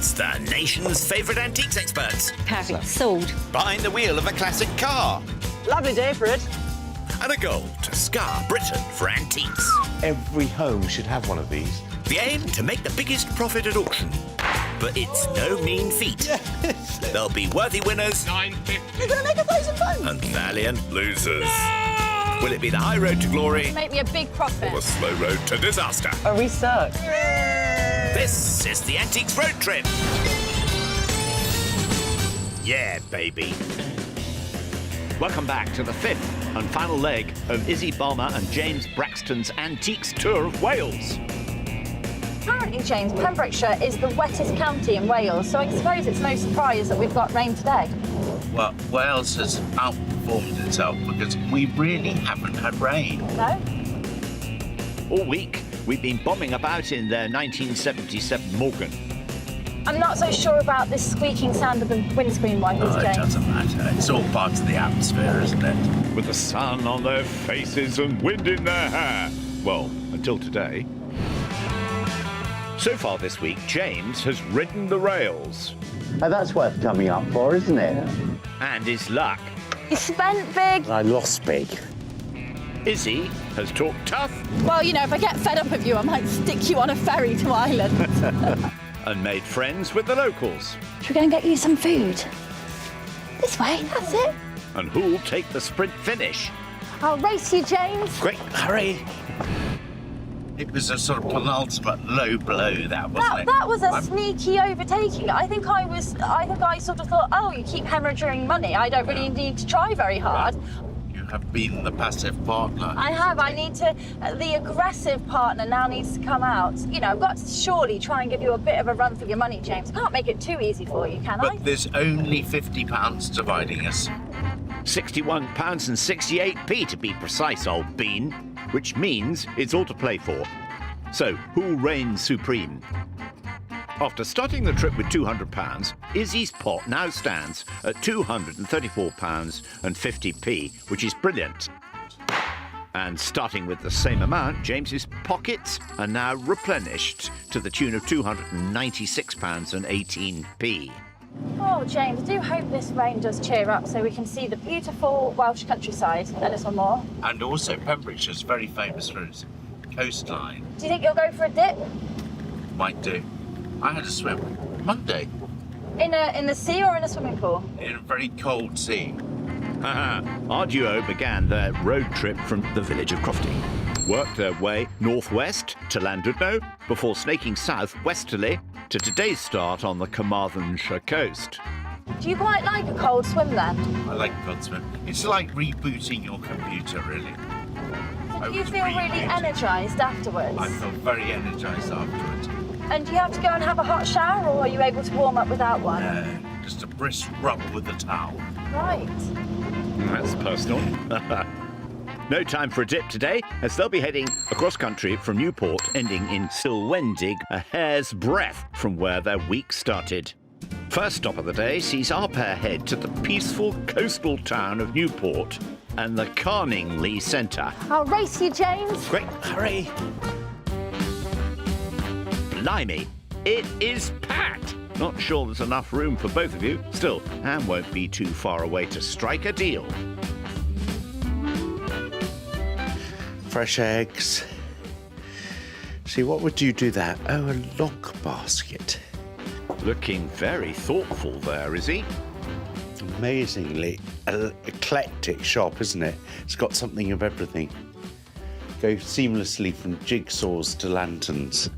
It's the nation's favourite antiques experts. Perfect. Sold. Behind the wheel of a classic car. Lovely day for it. And a goal to scar Britain for antiques. Every home should have one of these. The aim to make the biggest profit at auction. But it's no mean feat. There'll be worthy winners. £9.50. You're going to make £1,000. And valiant losers. Will it be the high road to glory? Make me a big profit. Or the slow road to disaster? Are we stuck? This is the Antiques Road Trip. Yeah, baby. Welcome back to the fifth and final leg of Izzy Balmer and James Braxton's Antiques Tour of Wales. Apparently, James, Pembrokeshire is the wettest county in Wales, so I suppose it's no surprise that we've got rain today. Well, Wales has outperformed itself because we really haven't had rain. No? All week, we've been bombing about in their 1977 Morgan. I'm not so sure about this squeaking sound of the windscreen wipers, Oh, it James. doesn't matter. It's all part of the atmosphere, isn't it? With the sun on their faces and wind in their hair. Well, until today. So far this week, James has ridden the rails. Oh, that's worth coming up for, isn't it? And his luck. You spent big. I lost big. Izzy has talked tough Well, you know, if I get fed up of you, I might stick you on a ferry to Ireland. and made friends with the locals. Should we go and get you some food? This way, that's it. And who'll take the sprint finish? I'll race you, James. Quick, hurry. It was a sort of penultimate low blow, that wasn't it? That was a sneaky overtaking. I think I sort of thought, oh, you keep hemorrhaging money. I don't really need to try very hard. You have been the passive partner. I have. I need to. The aggressive partner now needs to come out. You know, I've got to surely try and give you a bit of a run for your money, James. I can't make it too easy for you, can I? But there's only £50 dividing us. £61.68 to be precise, old bean, which means it's all to play for. So, who reigns supreme? After starting the trip with £200, Izzy's pot now stands at £234.50, which is brilliant. And starting with the same amount, James's pockets are now replenished to the tune of £296.18. Oh, James, I do hope this rain does cheer up so we can see the beautiful Welsh countryside a little more. And also, Pembrokeshire's very famous for its coastline. Do you think you'll go for a dip? Might do. I had a swim Monday In the sea or in a swimming pool? in a very cold sea. Our duo began their road trip from the village of Crofty, worked their way northwest to Llandudno before snaking south westerly to today's start on the Carmarthenshire coast. Do you quite like a cold swim then? I like a cold swim. It's like rebooting your computer, really. I Do you was feel really rebooted. energised afterwards? I felt very energised afterwards. And do you have to go and have a hot shower or are you able to warm up without one? Just a brisk rub with a towel. Right. That's personal. No time for a dip today, as they'll be heading across country from Newport, ending in Silwendig, a hair's breadth from where their week started. First stop of the day sees our pair head to the peaceful coastal town of Newport and the Carningly Centre. I'll race you, James. Quick, hurry! Blimey, it is packed! Not sure there's enough room for both of you. Still, Anne won't be too far away to strike a deal. Fresh eggs. See, what would you do that? Oh, a log basket. Looking very thoughtful there, is he? Amazingly eclectic shop, isn't it? It's got something of everything. Go seamlessly from jigsaws to lanterns.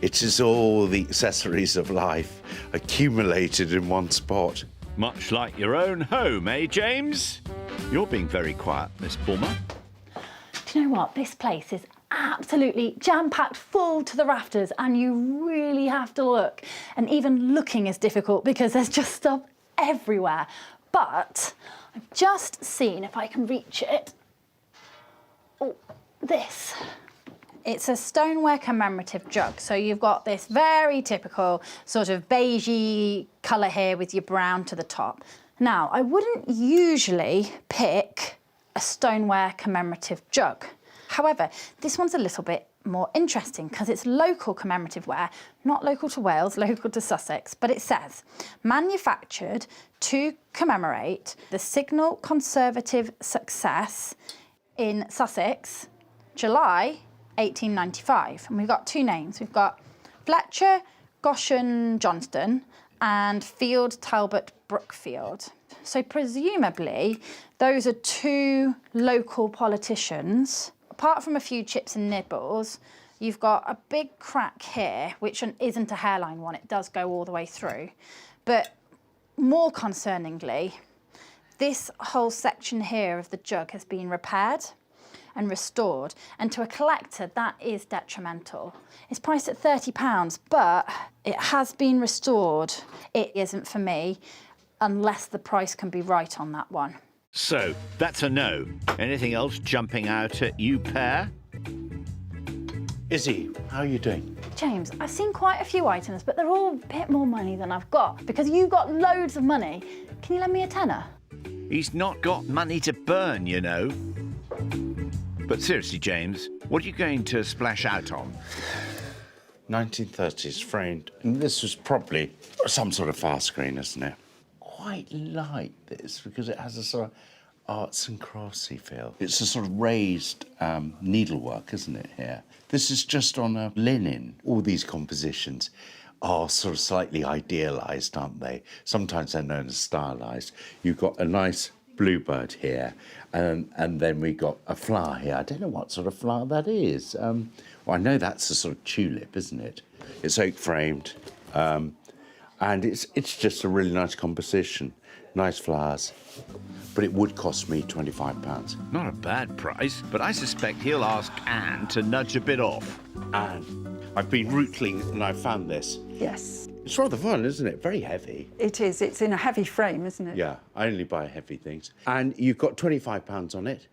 It is all the accessories of life accumulated in one spot. Much like your own home, eh, James? You're being very quiet, Miss Bulmer. Do you know what? This place is absolutely jam-packed full to the rafters and you really have to look. And even looking is difficult because there's just stuff everywhere. But I've just seen, if I can reach it, oh, this. It's a stoneware commemorative jug. So you've got this very typical sort of beigey colour here with your brown to the top. Now, I wouldn't usually pick a stoneware commemorative jug. However, this one's a little bit more interesting because it's local commemorative wear, not local to Wales, local to Sussex, but it says, manufactured to commemorate the signal Conservative success in Sussex, July 1895. And we've got two names. We've got Fletcher Goshen Johnston and Field Talbot Brookfield. So presumably those are two local politicians. Apart from a few chips and nibbles, you've got a big crack here, which isn't a hairline one, it does go all the way through. But more concerningly, this whole section here of the jug has been repaired and restored, and to a collector that is detrimental. It's priced at £30, but it has been restored. It isn't for me unless the price can be right on that one. So, that's a no. Anything else jumping out at you, pair? Izzy, how are you doing? James, I've seen quite a few items, but they're all a bit more money than I've got because you've got loads of money. Can you lend me a tenner? He's not got money to burn, you know. But seriously, James, what are you going to splash out on? 1930s framed. And this was probably some sort of fast screen, isn't it? Quite like this because it has a sort of arts and craftsy feel. It's a sort of raised needlework, isn't it, here? This is just on a linen. All these compositions are sort of slightly idealised, aren't they? Sometimes they're known as stylised. You've got a nice bluebird here, and then we got a flower here. I don't know what sort of flower that is. Well, I know that's a sort of tulip, isn't it? It's oak framed, and it's just a really nice composition. Nice flowers. But it would cost me £25. Not a bad price, but I suspect he'll ask Anne to nudge a bit off. And I've been rootling and I found this. Yes, It's rather fun, isn't it? Very heavy. it is. It's in a heavy frame, isn't it? Yeah, I only buy heavy things. And you've got £25 on it.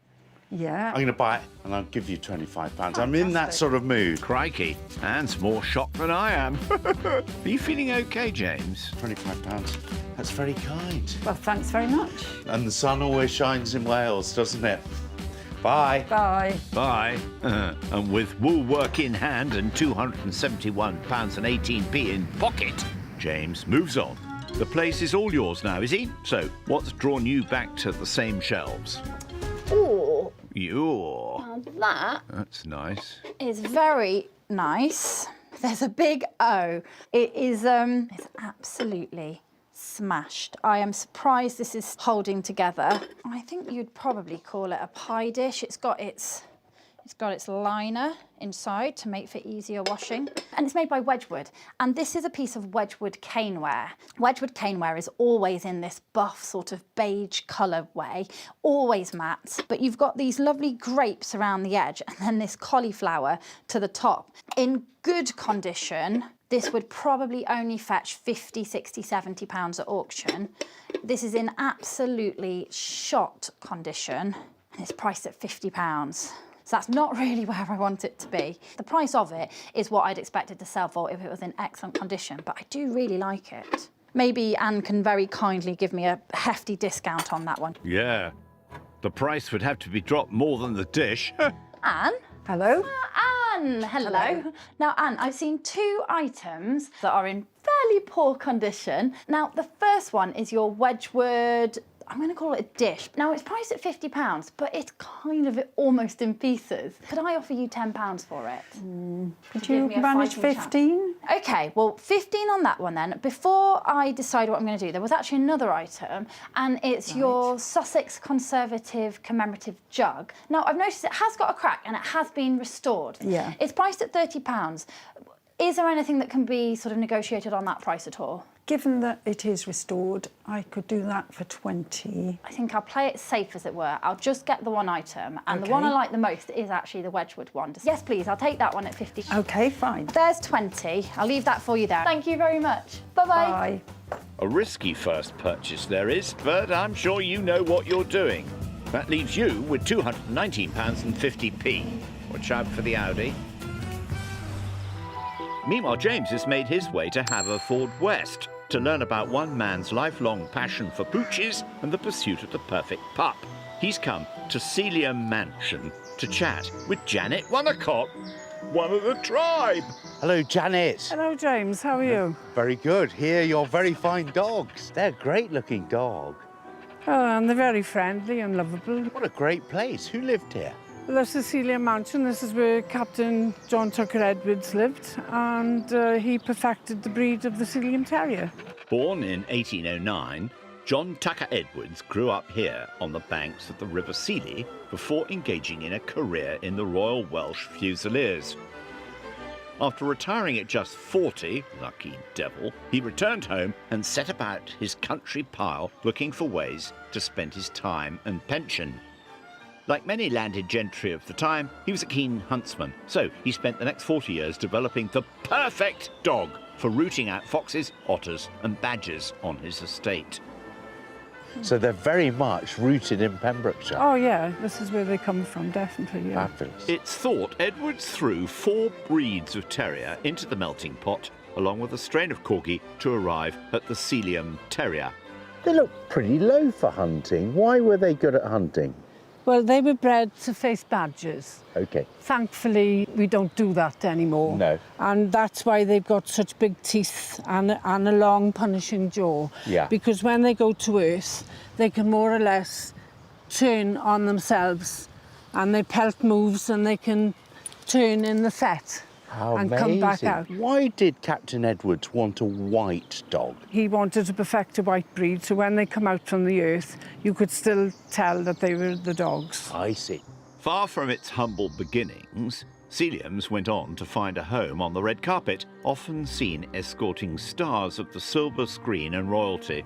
Yeah. I'm going to buy it and I'll give you £25. I'm in that Fantastic. sort of mood. Crikey, Anne's more shocked than I am. Are you feeling okay, James? £25. That's very kind. Well, thanks very much. And the sun always shines in Wales, doesn't it? Bye. Bye. Bye. And with woolwork in hand and £271.18 in pocket, James moves on. The place is all yours now, is he? So, what's drawn you back to the same shelves? Ooh, You're... that That's nice. is very nice. There's a big O. It is it's absolutely smashed. I am surprised this is holding together. I think you'd probably call it a pie dish. It's got its liner inside to make for easier washing. And it's made by Wedgwood. And this is a piece of Wedgwood caneware. Wedgwood caneware is always in this buff sort of beige colour way, always matte, but you've got these lovely grapes around the edge and then this cauliflower to the top. In good condition, this would probably only fetch 50, 60, 70 pounds at auction. This is in absolutely shot condition and it's priced at £50. So that's not really where I want it to be. The price of it is what I'd expect it to sell for if it was in excellent condition, but I do really like it. Maybe Anne can very kindly give me a hefty discount on that one. Yeah. The price would have to be dropped more than the dish. Anne? Hello? Anne, hello. Now, Anne, I've seen two items that are in fairly poor condition. Now, the first one is your Wedgwood, I'm going to call it a dish. Now, it's priced at £50, but it's kind of almost in pieces. Could I offer you £10 for it? Could Give you me a manage fighting chance. 15? Okay, well, 15 on that one then. Before I decide what I'm going to do, there was actually another item, and it's your Sussex Conservative commemorative jug. Now, I've noticed it has got a crack and it has been restored. Yeah. It's priced at £30. Is there anything that can be sort of negotiated on that price at all? Given that it is restored, I could do that for 20. I think I'll play it safe, as it were. I'll just get the one item, and the Okay. one I like the most is actually the Wedgwood one. Yes, please, I'll take that one at 50. Okay, fine. There's 20. I'll leave that for you there. Thank you very much. Bye-bye. Bye. A risky first purchase there is, but I'm sure you know what you're doing. That leaves you with £219.50. Watch out for the Audi. Meanwhile, James has made his way to Haverfordwest to learn about one man's lifelong passion for pooches and the pursuit of the perfect pup. He's come to Celia Mansion to chat with Janet Wonacott. one of the tribe. Hello, Janet. Hello, James. How are you? Very good. Here, your very fine dogs. They're a great-looking dog. Oh, and they're very friendly and lovable. What a great place. Who lived here? Well, the Cecilia Mansion, this is where Captain John Tucker Edwards lived, and he perfected the breed of the Sealyham Terrier. Born in 1809, John Tucker Edwards grew up here on the banks of the River Sealy before engaging in a career in the Royal Welsh Fusiliers. After retiring at just 40, lucky devil, he returned home and set about his country pile looking for ways to spend his time and pension. Like many landed gentry of the time, he was a keen huntsman, so he spent the next 40 years developing the perfect dog for rooting out foxes, otters and badgers on his estate. So they're very much rooted in Pembrokeshire. Oh, yeah, this is where they come from, definitely, yeah. Fabulous. It's thought Edwards threw 4 breeds of terrier into the melting pot, along with a strain of corgi, to arrive at the Sealyham Terrier. They look pretty low for hunting. Why were they good at hunting? Well, they were bred to face badgers. Okay. Thankfully, we don't do that anymore. No. And that's why they've got such big teeth and a long punishing jaw. Yeah. Because when they go to earth, they can more or less turn on themselves and their pelt moves and they can turn in the set How and amazing. come back out. Why did Captain Edwards want a white dog? He wanted to perfect a white breed, so when they come out from the earth, you could still tell that they were the dogs. I see. Far from its humble beginnings, Sealyhams went on to find a home on the red carpet, often seen escorting stars of the silver screen and royalty.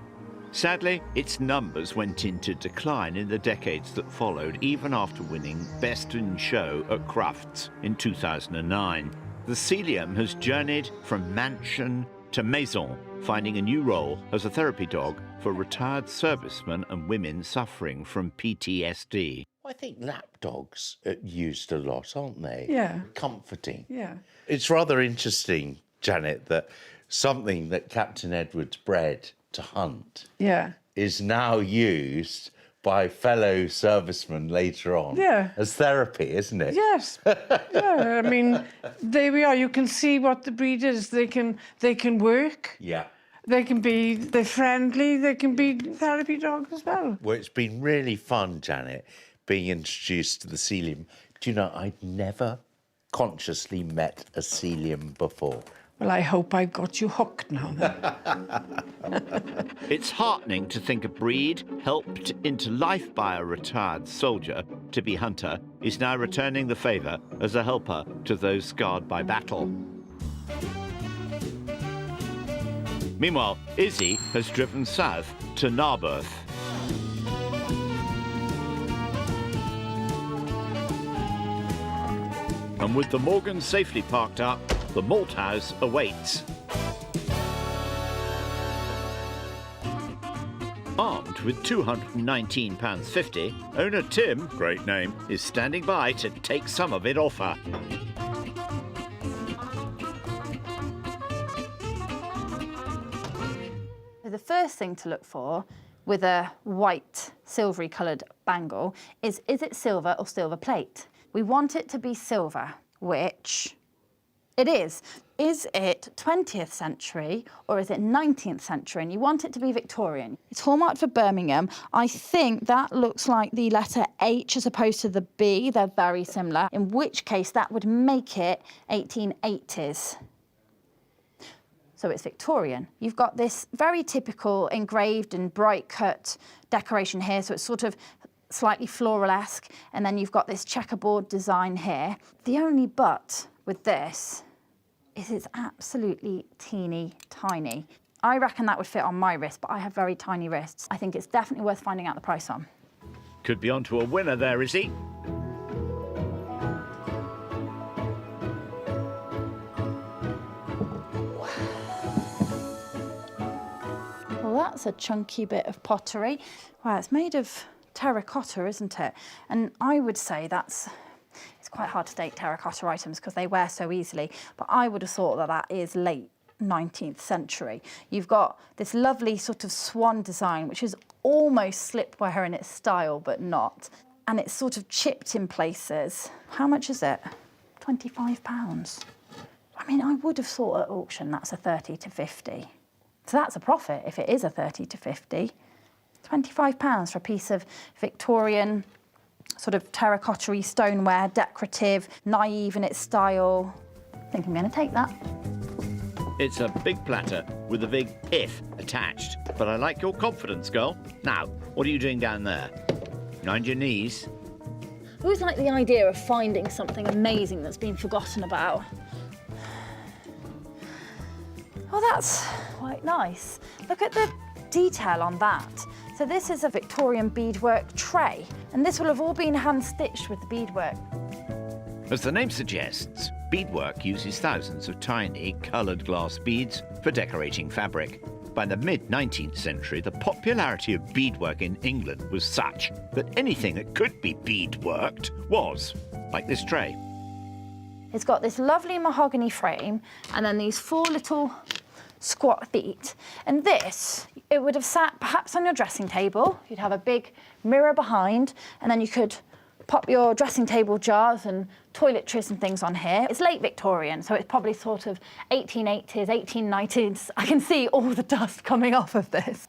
Sadly, its numbers went into decline in the decades that followed, even after winning Best in Show at Crufts in 2009. The Sealyham has journeyed from mansion to maison, finding a new role as a therapy dog for retired servicemen and women suffering from PTSD. I think lap dogs are used a lot, aren't they? Yeah. Comforting. Yeah. It's rather interesting, Janet, that something that Captain Edwards bred to hunt Yeah. is now used by fellow servicemen later on Yeah. as therapy, isn't it? Yes. Yeah, I mean, there we are. You can see what the breed is. They can work. Yeah. They're friendly. They can be therapy dogs as well. Well, it's been really fun, Janet, being introduced to the Sealyham. Do you know, I'd never consciously met a Sealyham before. Well, I hope I've got you hooked now then. It's heartening to think a breed helped into life by a retired soldier to be hunter is now returning the favour as a helper to those scarred by battle. Meanwhile, Izzy has driven south to Narberth. And with the Morgan safely parked up, the malt house awaits. Armed with £219.50, owner Tim, great name, is standing by to take some of it off her. The first thing to look for with a white silvery coloured bangle is it silver or silver plate? We want it to be silver, which it is. Is it 20th century or is it 19th century? And you want it to be Victorian. It's hallmarked for Birmingham. I think that looks like the letter H as opposed to the B. They're very similar, in which case that would make it 1880s. So it's Victorian. You've got this very typical engraved and bright cut decoration here, so it's sort of slightly floral-esque, and then you've got this checkerboard design here. The only but with this is it's absolutely teeny tiny. I reckon that would fit on my wrist, but I have very tiny wrists. I think it's definitely worth finding out the price on. Could be onto a winner there, is he? Well, that's a chunky bit of pottery. Wow, it's made of terracotta, isn't it? And I would say it's quite hard to date terracotta items because they wear so easily, but I would have thought that that is late 19th century. You've got this lovely sort of swan design, which is almost slipwear in its style, but not. And it's sort of chipped in places. How much is it? £25. I mean, I would have thought at auction that's a 30 to 50. So that's a profit if it is a 30 to 50. £25 for a piece of Victorian sort of terracotta-y stoneware, decorative, naive in its style. I think I'm going to take that. It's a big platter with a big if attached. But I like your confidence, girl. Now, what are you doing down there? Behind your knees? I always like the idea of finding something amazing that's been forgotten about. Oh, that's quite nice. Look at the detail on that. So this is a Victorian beadwork tray, and this will have all been hand-stitched with the beadwork. As the name suggests, beadwork uses thousands of tiny, coloured glass beads for decorating fabric. By the mid-19th century, the popularity of beadwork in England was such that anything that could be beadworked was, like this tray. It's got this lovely mahogany frame and then these 4 little squat feet. And this, it would have sat perhaps on your dressing table. You'd have a big mirror behind, and then you could pop your dressing table jars and toiletries and things on here. It's late Victorian, so it's probably sort of 1880s, 1890s. I can see all the dust coming off of this.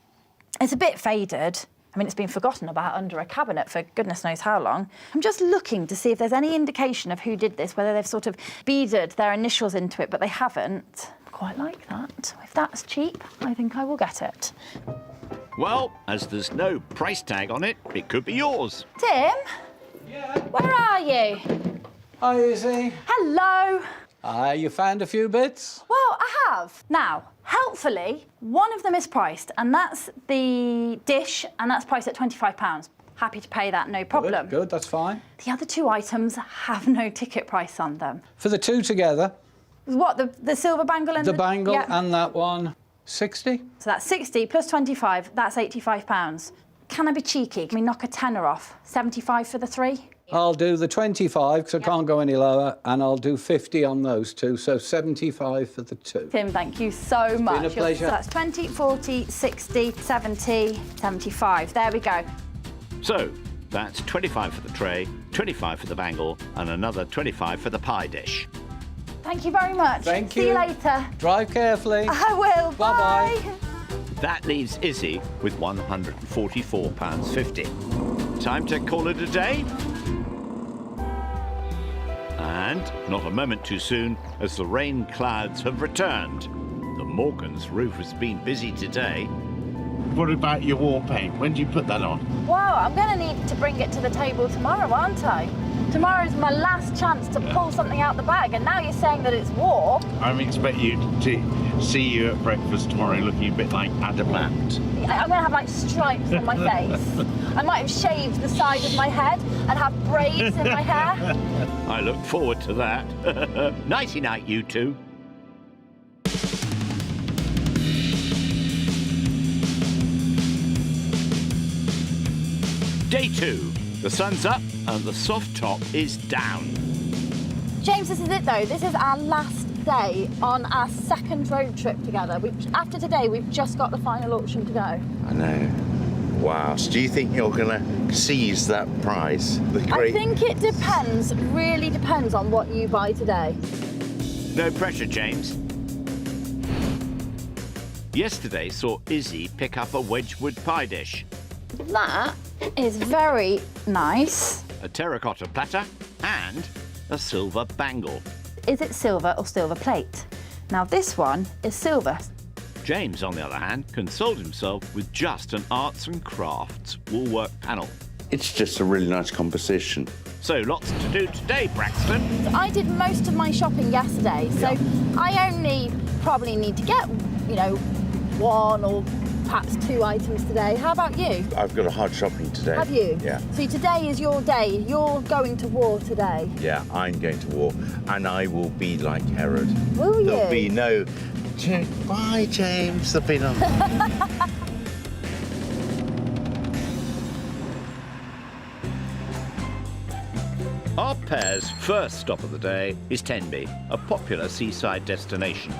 It's a bit faded. I mean, it's been forgotten about under a cabinet for goodness knows how long. I'm just looking to see if there's any indication of who did this, whether they've sort of beaded their initials into it, but they haven't. Quite like that. If that's cheap, I think I will get it. Well, as there's no price tag on it, it could be yours. Tim? Yeah? Where are you? Hi, Izzy. Hello. You found a few bits? Well, I have. Now, helpfully, one of them is priced, and that's the dish, and that's priced at £25. Happy to pay that, no problem. Good, that's fine. The other 2 items have no ticket price on them. For the 2 together? What, the silver bangle and the bangle yeah. and that one, 60? So that's 60 plus 25, that's £85. Can I be cheeky? Can we knock a tenner off? 75 for the 3? I'll do the 25 because I can't go any lower, and I'll do 50 on those 2, so 75 for the 2. Tim, thank you so much. Been a pleasure. So that's 20, 40, 60, 70, 75. There we go. So, that's 25 for the tray, 25 for the bangle, and another 25 for the pie dish. Thank you very much. Thank See you later. Drive carefully. I will. Bye-bye. Bye. That leaves Izzy with £144.50. Time to call it a day. And not a moment too soon, as the rain clouds have returned. The Morgan's roof has been busy today. What about your war paint? When do you put that on? Well, I'm going to need to bring it to the table tomorrow, aren't I? Tomorrow's my last chance to pull something out the bag, and now you're saying that it's war. I expect you to see you at breakfast tomorrow looking a bit like adamant. I'm going to have like stripes on my face. I might have shaved the side of my head and have braids in my hair. I look forward to that. Nighty-night, you two. Day 2. The sun's up and the soft top is down. James, this is it though. This is our last day on our 2nd road trip together. After today, we've just got the final auction to go. I know. Wow. So do you think you're going to seize that prize? I think it depends, really depends on what you buy today. No pressure, James. Yesterday saw Izzy pick up a Wedgwood pie dish, That is very nice. a terracotta platter, and a silver bangle. Is it silver or silver plate? Now this one is silver. James, on the other hand, consoled himself with just an arts and crafts woolwork panel. It's just a really nice composition. So lots to do today, Braxton. I did most of my shopping yesterday, so I only probably need to get, 1 or perhaps 2 items today. How about you? I've got a hard shopping today. Have you? Yeah. So today is your day. You're going to war today. Yeah, I'm going to war, and I will be like Herod. Will you? There'll be no... Bye, James. There'll be no... Our pair's first stop of the day is Tenby, a popular seaside destination.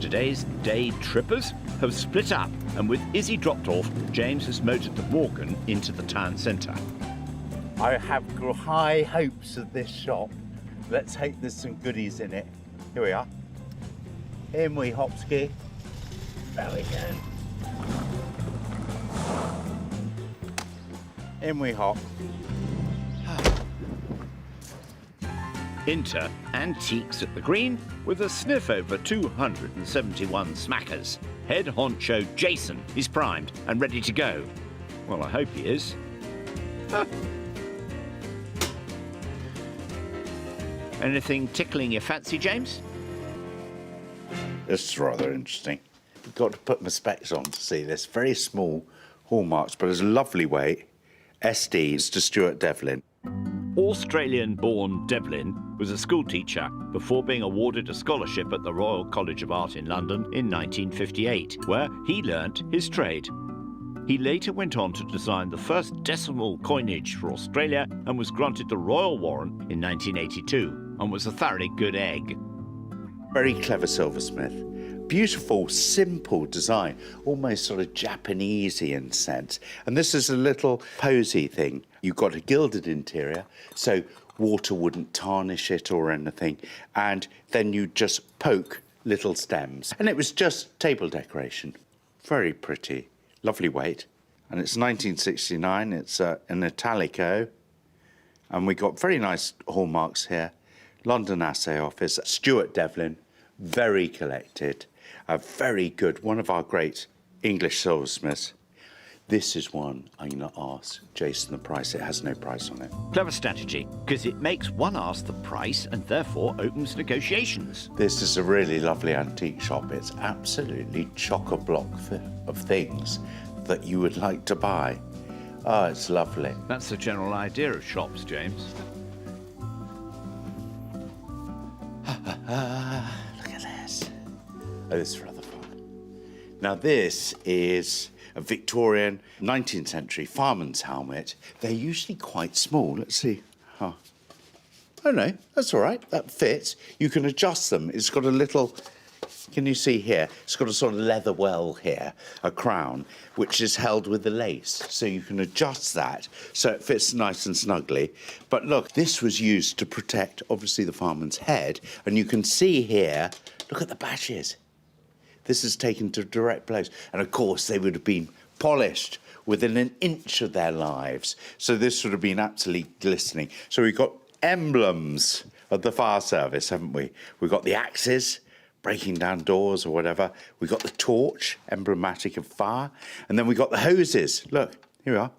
Today's day trippers have split up, and with Izzy dropped off, James has motored the Morgan into the town centre. I have high hopes of this shop. Let's hope there's some goodies in it. Here we are. In we hop ski. There we go. In we hop. Enter Antiques at the Green with a sniff over 271 smackers. Head honcho Jason is primed and ready to go. Well, I hope he is. Anything tickling your fancy, James? This is rather interesting. I've got to put my specs on to see this. Very small hallmarks, but it's a lovely weight. SDs to Stuart Devlin. Australian-born Devlin was a schoolteacher before being awarded a scholarship at the Royal College of Art in London in 1958, where he learnt his trade. He later went on to design the first decimal coinage for Australia and was granted the Royal Warrant in 1982 and was a thoroughly good egg. Very clever silversmith. Beautiful, simple design, almost sort of Japanesey in sense. And this is a little posy thing. You've got a gilded interior, so water wouldn't tarnish it or anything. And then you just poke little stems. And it was just table decoration. Very pretty, lovely weight. And it's 1969, it's an Italico. And we got very nice hallmarks here. London Assay Office, Stuart Devlin, very collected. A very good, one of our great English silversmiths. This is one I'm going to ask Jason the price. It has no price on it. Clever strategy, because it makes one ask the price and therefore opens negotiations. This is a really lovely antique shop. It's absolutely chock-a-block of things that you would like to buy. Oh, it's lovely. That's the general idea of shops, James. Look at this. Oh, this is rather fun. Now, this is a Victorian 19th century fireman's helmet. They're usually quite small. Let's see. Oh no, that's all right. That fits. You can adjust them. It's got a little, can you see here? It's got a sort of leather well here, a crown, which is held with the lace. So you can adjust that so it fits nice and snugly. But look, this was used to protect, obviously, the fireman's head. And you can see here, look at the badges. This is taken to direct blows. And of course, they would have been polished within an inch of their lives. So this would have been absolutely glistening. So we've got emblems of the fire service, haven't we? We've got the axes, breaking down doors or whatever. We've got the torch, emblematic of fire. And then we've got the hoses. Look, here we are.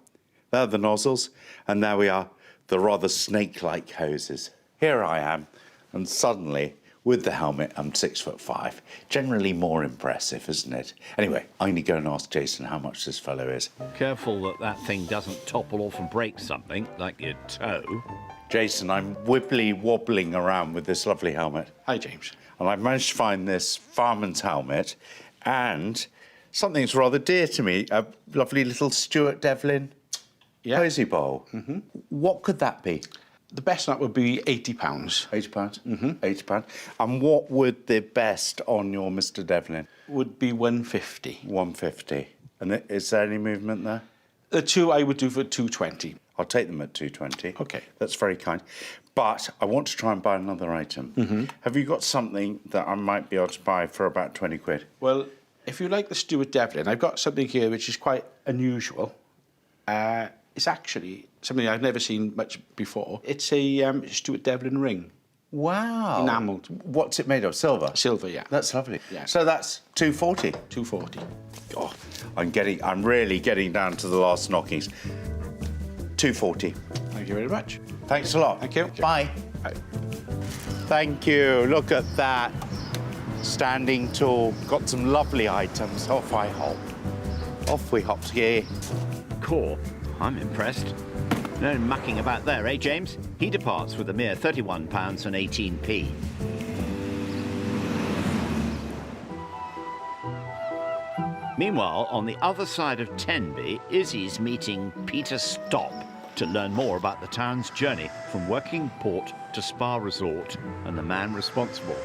There are the nozzles. And there we are, the rather snake-like hoses. Here I am, and suddenly, with the helmet, I'm 6'5". Generally more impressive, isn't it? Anyway, I'm going to go and ask Jason how much this fellow is. Careful that that thing doesn't topple off and break something, like your toe. Jason, I'm wibbly-wobbling around with this lovely helmet. Hi, James. And I've managed to find this fireman's helmet and something that's rather dear to me, a lovely little Stuart Devlin posy bowl. Mm-hmm. What could that be? The best nut would be £80. £80? Mm-hmm. £80. And what would the best on your Mr. Devlin? Would be £150. £150. And is there any movement there? The two I would do for £220. I'll take them at £220. OK. That's very kind. But I want to try and buy another item. Mm-hmm. Have you got something that I might be able to buy for about 20 quid? Well, if you like the Stuart Devlin, I've got something here which is quite unusual. It's actually something I've never seen much before. It's a Stuart Devlin ring. Wow. Enamelled. What's it made of? Silver? Silver, yeah. That's lovely. Yeah. So that's 240? 240. Oh, I'm really getting down to the last knockings. 240. Thank you very much. Thanks a lot. Thank you. Bye. Bye. Thank you. Look at that. Standing tall. Got some lovely items. Off I hop. Off we hop ski. Core, I'm impressed. No mucking about there, eh, James? He departs with a mere £31 and 18p. Meanwhile, on the other side of Tenby, Izzy's meeting Peter Stop to learn more about the town's journey from working port to spa resort and the man responsible.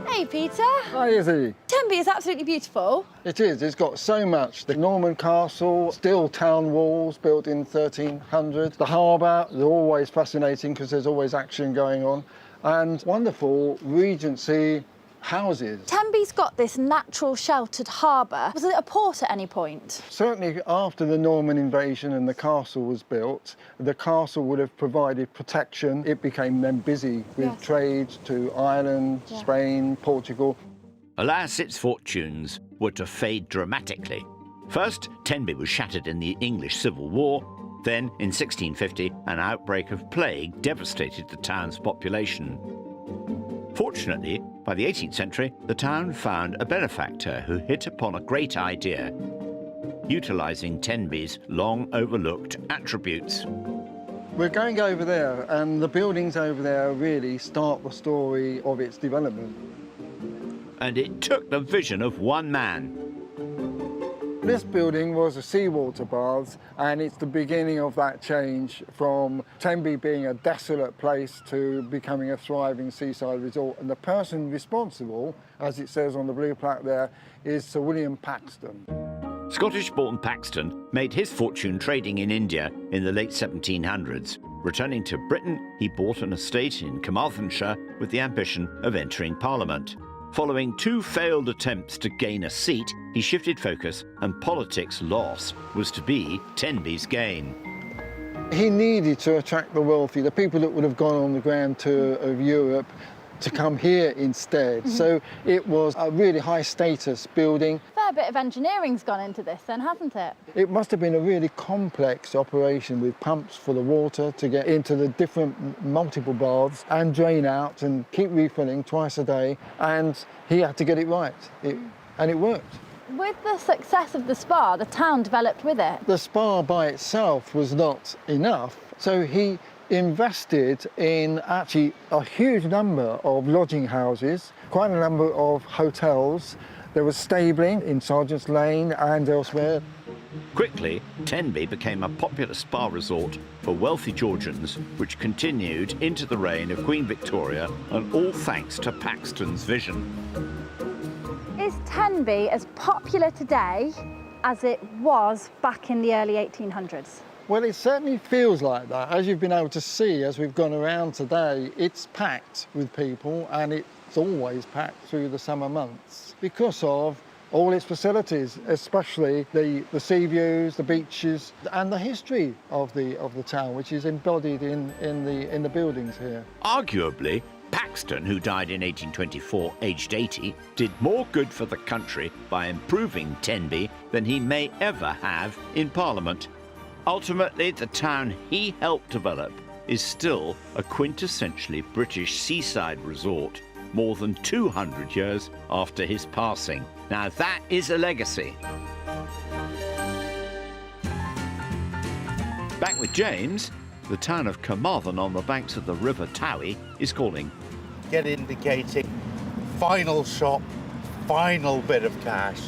Hey, Peter. Hi, Izzy. Tenby is absolutely beautiful. It is. It's got so much. The Norman castle, steel town walls built in 1300. The harbour is always fascinating because there's always action going on. and wonderful Regency houses. Tenby's got this natural sheltered harbour. Was it a port at any point? Certainly after the Norman invasion and the castle was built, the castle would have provided protection. It became then busy with trade to Ireland, Spain, Portugal. Alas, its fortunes were to fade dramatically. First, Tenby was shattered in the English Civil War. Then, in 1650, an outbreak of plague devastated the town's population. Fortunately, by the 18th century, the town found a benefactor who hit upon a great idea, utilising Tenby's long-overlooked attributes. We're going over there, and the buildings over there really start the story of its development. And it took the vision of one man. This building was a seawater baths, and it's the beginning of that change from Tenby being a desolate place to becoming a thriving seaside resort. And the person responsible, as it says on the blue plaque there, is Sir William Paxton. Scottish-born Paxton made his fortune trading in India in the late 1700s. Returning to Britain, he bought an estate in Carmarthenshire with the ambition of entering Parliament. Following 2 failed attempts to gain a seat, he shifted focus, and politics' loss was to be Tenby's gain. He needed to attract the wealthy, the people that would have gone on the grand tour of Europe, to come here instead. So it was a really high status building. Fair bit of engineering's gone into this then, hasn't it? It must have been a really complex operation with pumps for the water to get into the different multiple baths and drain out and keep refilling twice a day. And he had to get it right. And it worked. With the success of the spa, the town developed with it. The spa by itself was not enough, so he invested in actually a huge number of lodging houses, quite a number of hotels. There was stabling in Sergeant's Lane and elsewhere. Quickly, Tenby became a popular spa resort for wealthy Georgians, which continued into the reign of Queen Victoria, and all thanks to Paxton's vision. Is Tenby as popular today as it was back in the early 1800s? Well, it certainly feels like that. As you've been able to see as we've gone around today, it's packed with people, and it's always packed through the summer months because of all its facilities, especially the sea views, the beaches, and the history of the town, which is embodied in the buildings here. Arguably, Paxton, who died in 1824, aged 80, did more good for the country by improving Tenby than he may ever have in Parliament. Ultimately, the town he helped develop is still a quintessentially British seaside resort more than 200 years after his passing. Now that is a legacy. Back with James, the town of Carmarthen on the banks of the River Towie is calling. Get indicating. Final shop, final bit of cash.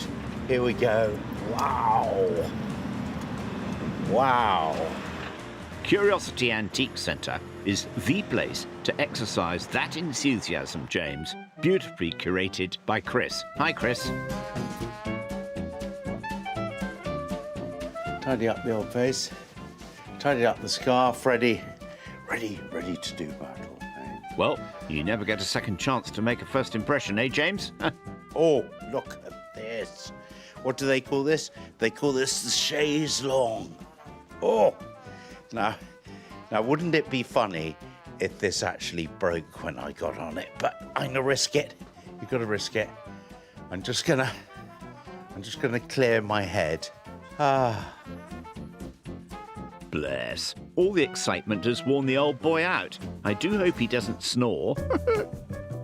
Here we go. Wow. Wow. Curiosity Antique Centre is the place to exercise that enthusiasm, James. Beautifully curated by Chris. Hi, Chris. Tidy up the old face. Tidy up the scarf. Ready to do battle. Eh? Well, you never get a second chance to make a first impression, eh, James? Oh, look at this. What do they call this? They call this the chaise longue. Oh, now, wouldn't it be funny if this actually broke when I got on it? But I'm gonna risk it. You've got to risk it. I'm just gonna clear my head. Bless. All the excitement has worn the old boy out. I do hope he doesn't snore.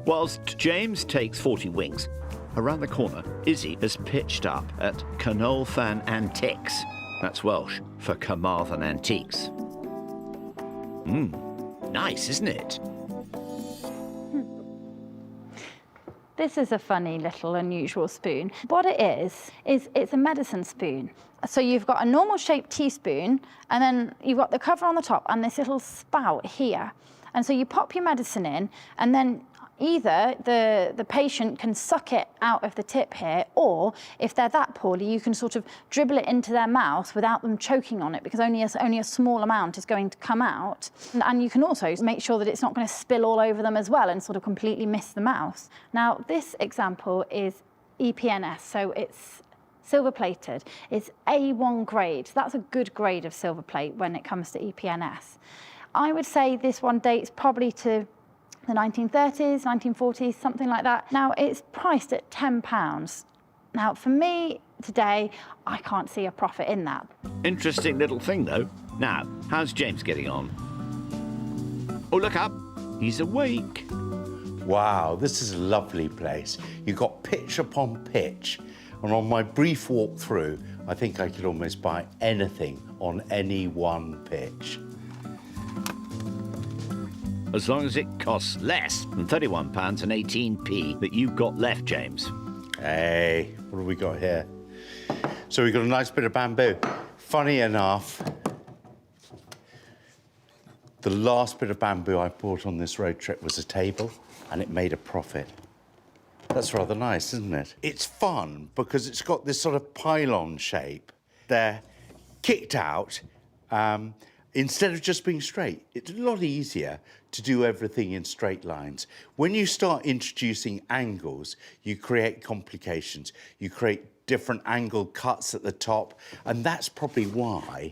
Whilst James takes 40 winks, around the corner, Izzy has pitched up at Carmarthen Antiques. That's Welsh for Carmarthen Antiques. Nice, isn't it? This is a funny little unusual spoon. What it is it's a medicine spoon. So you've got a normal shaped teaspoon, and then you've got the cover on the top and this little spout here. And so you pop your medicine in, and then either the patient can suck it out of the tip here, or if they're that poorly, you can sort of dribble it into their mouth without them choking on it, because only a small amount is going to come out. And you can also make sure that it's not going to spill all over them as well and sort of completely miss the mouth. Now, this example is EPNS, so it's silver plated. It's A1 grade. So that's a good grade of silver plate when it comes to EPNS. I would say this one dates probably to the 1930s, 1940s, something like that. Now, it's priced at £10. Now, for me today, I can't see a profit in that. Interesting little thing, though. Now, how's James getting on? Oh, look up. He's awake. Wow, this is a lovely place. You've got pitch upon pitch. And on my brief walk through, I think I could almost buy anything on any one pitch. As long as it costs less than £31.18 that you've got left, James. Hey, what have we got here? So we've got a nice bit of bamboo. Funny enough, the last bit of bamboo I bought on this road trip was a table, and it made a profit. That's rather nice, isn't it? It's fun because it's got this sort of pylon shape. They're kicked out. Instead of just being straight, it's a lot easier to do everything in straight lines. When you start introducing angles, you create complications. You create different angle cuts at the top, and that's probably why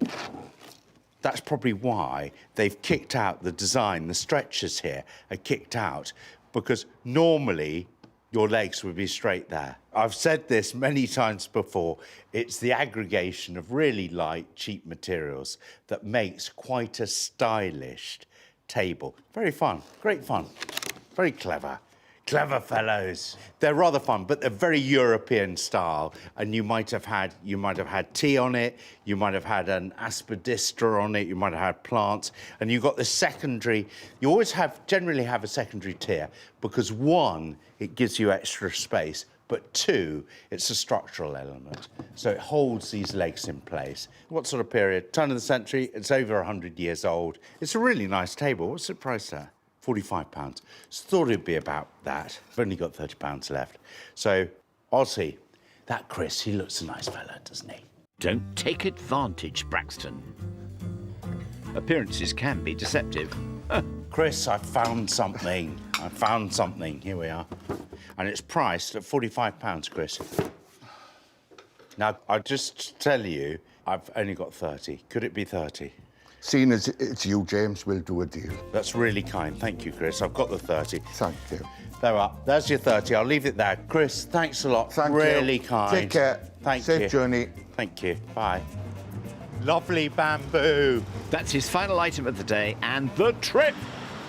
they've kicked out the design. The stretchers here are kicked out because normally your legs would be straight there. I've said this many times before, it's the aggregation of really light, cheap materials that makes quite a stylish table. Very fun, great fun, very clever. Clever fellows. They're rather fun, but they're very European style, and you might have had tea on it, you might have had an aspidistra on it, you might have had plants, and you've got the secondary. You always generally have a secondary tier, because one, it gives you extra space, but two, it's a structural element. So it holds these legs in place. What sort of period? Turn of the century, it's over 100 years old. It's a really nice table. What's the price there? £45. So thought it'd be about that. I've only got £30 left. So I'll see. That Chris, he looks a nice fella, doesn't he? Don't take advantage, Braxton. Appearances can be deceptive. Chris, I found something. Here we are. And it's priced at £45, Chris. Now, I'll just tell you, I've only got 30. Could it be 30? Seeing as it's you, James, we'll do a deal. That's really kind. Thank you, Chris. I've got the 30. Thank you. There we are. There's your 30. I'll leave it there. Chris, thanks a lot. Thank you. Really kind. Take care. Thank you. Safe journey. Thank you. Bye. Lovely bamboo. That's his final item of the day and the trip.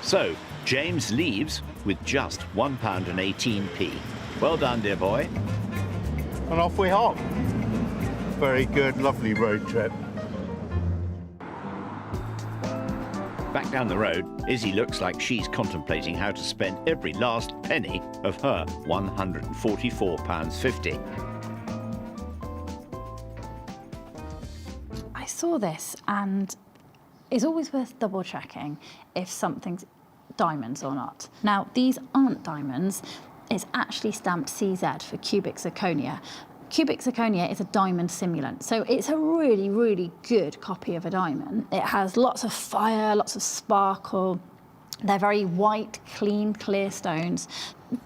So, James leaves with just £1.18. Well done, dear boy. And off we hop. Very good, lovely road trip. Back down the road, Izzy looks like she's contemplating how to spend every last penny of her £144.50. I saw this, and it's always worth double checking if something's diamonds or not. Now, these aren't diamonds. It's actually stamped CZ for cubic zirconia. Cubic zirconia is a diamond simulant, so it's a really, really good copy of a diamond. It has lots of fire, lots of sparkle. They're very white, clean, clear stones.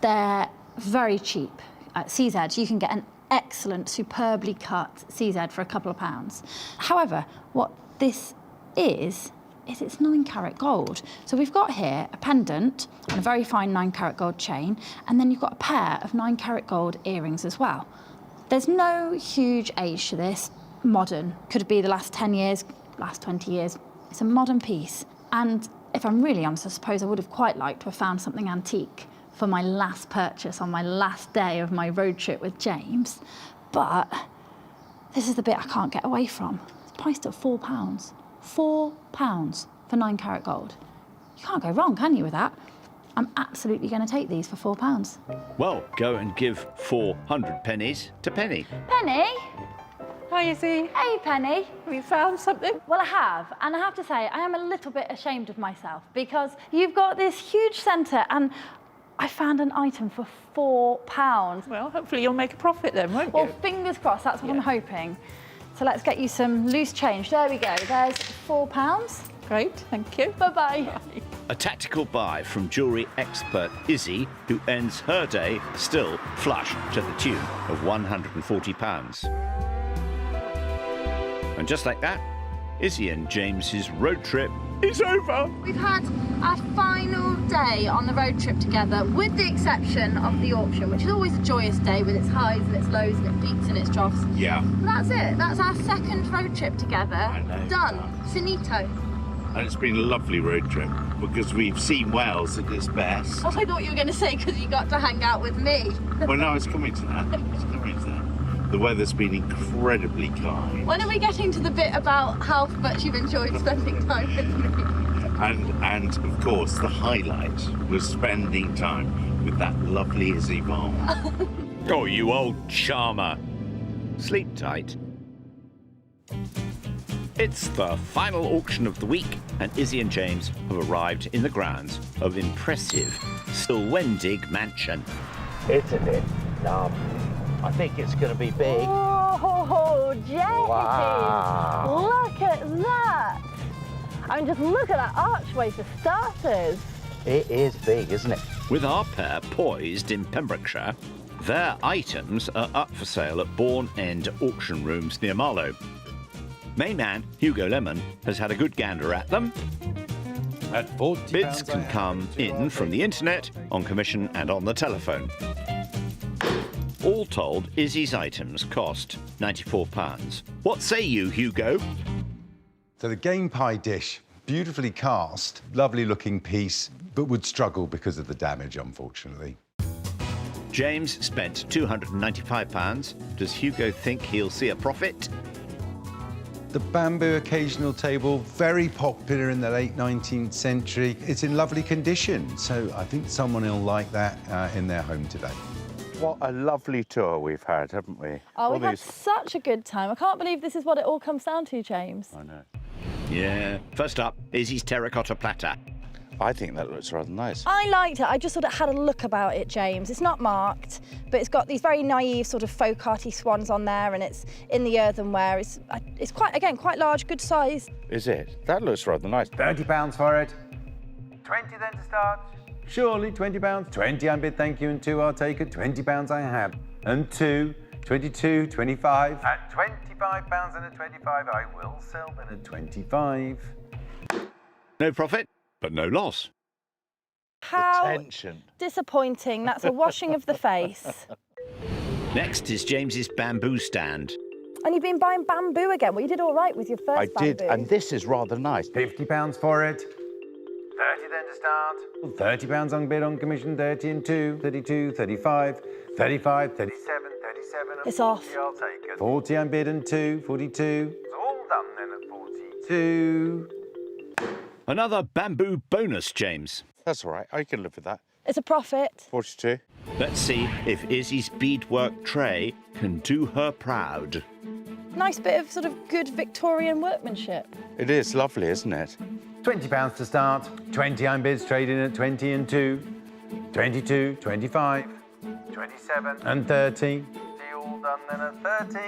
They're very cheap. At CZ, you can get an excellent, superbly cut CZ for a couple of pounds. However, what this is it's 9-carat gold. So we've got here a pendant on a very fine 9-carat gold chain, and then you've got a pair of 9-carat gold earrings as well. There's no huge age to this. Modern. Could be the last 10 years, last 20 years. It's a modern piece. And if I'm really honest, I suppose I would have quite liked to have found something antique for my last purchase on my last day of my road trip with James. But this is the bit I can't get away from. It's priced at £4. £4 for 9-carat gold. You can't go wrong, can you, with that? I'm absolutely going to take these for £4. Well, go and give 400 pennies to Penny. Penny? Hi, Izzy. Hey, Penny. Have you found something? Well, I have, and I have to say, I am a little bit ashamed of myself because you've got this huge centre, and I found an item for £4. Well, hopefully you'll make a profit then, won't Well, you? fingers crossed, that's what I'm hoping. So let's get you some loose change. There we go, there's £4. Great, thank you. Bye-bye. A tactical buy from jewellery expert Izzy, who ends her day still flush to the tune of £140. And just like that, Izzy and James's road trip is over. We've had our final day on the road trip together, with the exception of the auction, which is always a joyous day with its highs and its lows and its peaks and its troughs. Yeah. But that's it. That's our second road trip together. Done. Finito. And it's been a lovely road trip because we've seen Wales at its best. I thought you were going to say because you got to hang out with me. Well, no, it's coming to that. It's coming to that. The weather's been incredibly kind. When are we getting to the bit about how much you've enjoyed spending time with me? And of course, the highlight was spending time with that lovely Izzy Bomb. Oh, you old charmer. Sleep tight. It's the final auction of the week, and Izzy and James have arrived in the grounds of impressive Stilwendig Mansion. Isn't it lovely? I think it's going to be big. Oh, James! Wow. Look at that! I mean, just look at that archway for starters. It is big, isn't it? With our pair poised in Pembrokeshire, their items are up for sale at Bourne End auction rooms near Marlow. Main man Hugo Lemon has had a good gander at them. At £40, Bids can come in from the internet, on commission and on the telephone. All told, Izzy's items cost £94. What say you, Hugo? So the game pie dish, beautifully cast, lovely looking piece, but would struggle because of the damage, unfortunately. James spent £295. Does Hugo think he'll see a profit? The bamboo occasional table, very popular in the late 19th century. It's in lovely condition, so I think someone will like that in their home today. What a lovely tour we've had, haven't we? Oh, we've had such a good time. I can't believe this is what it all comes down to, James. I know. Yeah. First up, Izzy's terracotta platter. I think that looks rather nice. I liked it. I just thought it had a look about it, James. It's not marked, but it's got these very naive sort of folk arty swans on there, and it's in the earthenware. It's quite, again, quite large, good size. Is it? That looks rather nice. £30 for it. 20 then to start. Surely, £20. 20 unbid, thank you, and 2 I'll take it. £20 I have. And 2, 22, 25. At £25 and at 25 I will sell then at 25. No profit, but no loss. How Tension. disappointing. That's a washing of the face. Next is James's bamboo stand. And you've been buying bamboo again. Well, you did all right with your first I bamboo. did, and this is rather nice. £50 for it. 30 then to start. £30 unbid on commission, 30 and 2, 32, 35, 35, 37, 37 and It's 40 off. I'll take it. 40 unbid and 2, 42. It's all done then at 42. Another bamboo bonus, James. That's all right. I can live with that. It's a profit. 42. Let's see if Izzy's beadwork tray can do her proud. Nice bit of sort of good Victorian workmanship. It is lovely, isn't it? £20 to start. 20 unbids, trading at 20 and 2. 22, 25, 27 and 30. See all done then at 30.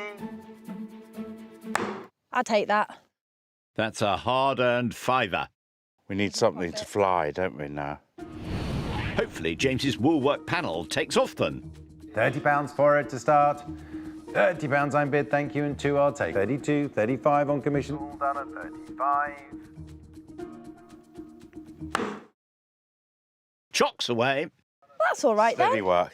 I'll take that. That's a hard-earned £5. We need something to fly, don't we, now? Hopefully James's woolwork panel takes off then. £30 for it to start. £30 unbid, thank you, and 2 I'll take. 32, 35 on commission. All done at 35. Chocks away. That's all right Steady then. work.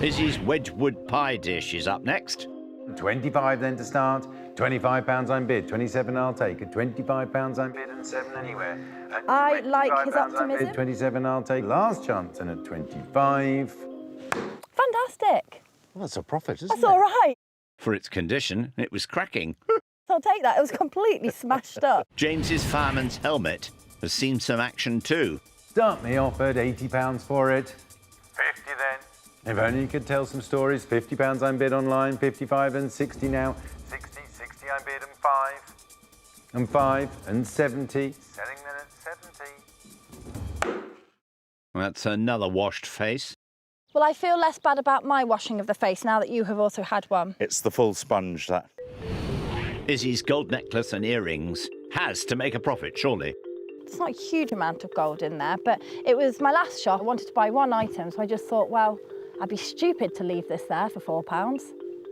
Izzy's Wedgwood pie dish is up next. 25 then to start. £25 unbid, 27 I'll take it. £25 unbid and 7 anywhere. At I like his £25 optimism. unbid, 27 I'll take. Last chance and at 25. Fantastic. Well, that's a profit, isn't That's it? all right. For its condition, it was cracking. I'll take that. It was completely smashed up. James's fireman's helmet has seen some action too. Start me off at £80 for it. 50 then. If only you could tell some stories. £50 unbid online, 55 and 60 now. 60, 60 unbid and 5. And 5 and 70. Selling then at 70. That's another washed face. Well, I feel less bad about my washing of the face now that you have also had one. It's the full sponge, that. Izzy's gold necklace and earrings has to make a profit, surely. It's not a huge amount of gold in there, but it was my last shop. I wanted to buy one item, so I just thought, well, I'd be stupid to leave this there for £4.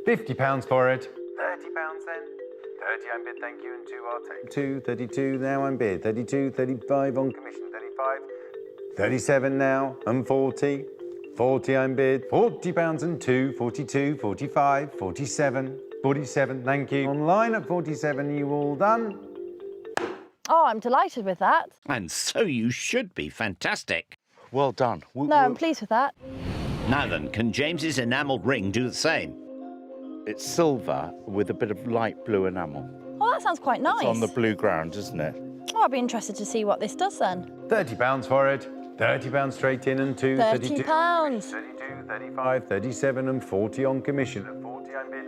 £50 for it. £30 then. 30 I'm bid, thank you, and 2 I'll take. 2, 32 now I'm bid. 32, 35 on commission, 35. 37 now, and 40. 40 I'm bid. £40 and 2, 42, 45, 47. 47, thank you. Online at 47, you all done? Oh, I'm delighted with that. And so you should be. Fantastic. Well done. No, I'm pleased with that. Now then, can James's enamelled ring do the same? It's silver with a bit of light blue enamel. Oh, that sounds quite nice. It's on the blue ground, isn't it? Oh, I'd be interested to see what this does then. £30 for it. £30 straight in and 2, 32. £30. 32, 35, 37 and 40 on commission. At 40 I'm bid.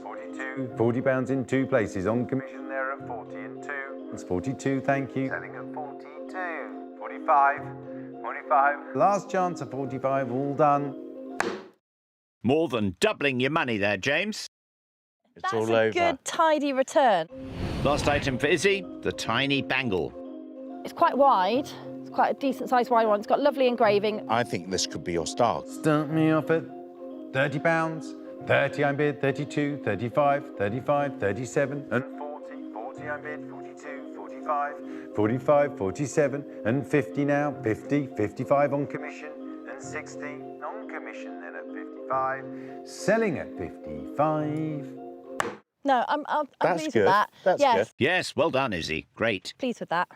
42. £40 in 2 places on commission there at 40 and 2. It's 42, thank you. Selling at 42. 45. 45. Last chance at 45, all done. More than doubling your money there, James. It's That's all a over. good, tidy return. Last item for Izzy, the tiny bangle. It's quite wide. It's quite a decent sized wide one. It's got lovely engraving. I think this could be your star. Start me off at £30. 30 I'm bid, 32, 35, 35, 37 and 40. 40 I'm bid, 42, 45, 45, 47 and 50 now. 50, 55 on commission and 60 on commission then at 55. Selling at 55. No, I'm That's pleased good. with that. That's yes, good. Yes, well done, Izzy. Great. pleased with that.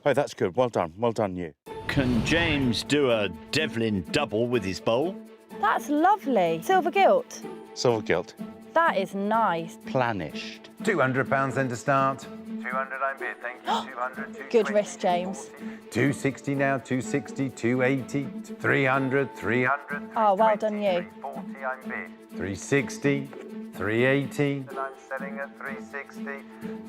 Oh, that's good. Well done. Well done, you. Can James do a Devlin double with his bowl? That's lovely. Silver gilt. Silver gilt. That is nice. Planished. £200 then to start. 200 I'm bid, thank you. 200, 220, Good risk, James. 260 now, 260, 280, 300, 300. Oh, well done you. 340 I'm bid. 360, 380. And I'm selling at 360,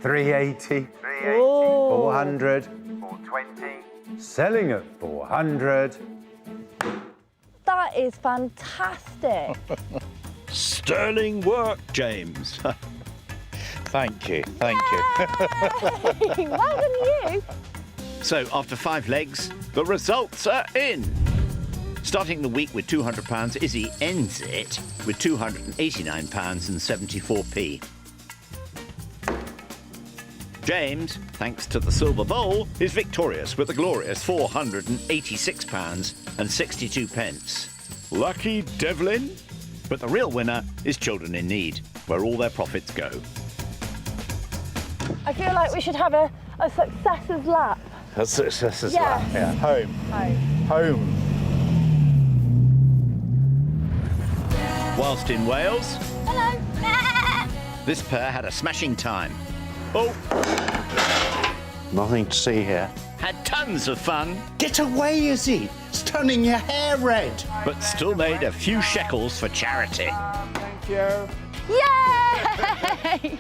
380, 380, Ooh. 400, 420. Selling at 400. That is fantastic. Sterling work, James. Thank you. Thank you. Yay! Well done you. So, after 5 legs, the results are in. Starting the week with £200, Izzy ends it with £289.74p. James, thanks to the silver bowl, is victorious with a glorious £486.62. Lucky Devlin? But the real winner is Children in Need, where all their profits go. I feel like we should have a successor's lap. A successor's Yes. lap. Yeah. Home. Home. Home. Whilst in Wales, Hello. this pair had a smashing time. Oh, Nothing to see here. had tons of fun, Get away, Izzy. It's turning your hair red. but still made a few shekels for charity. Thank you. Yay!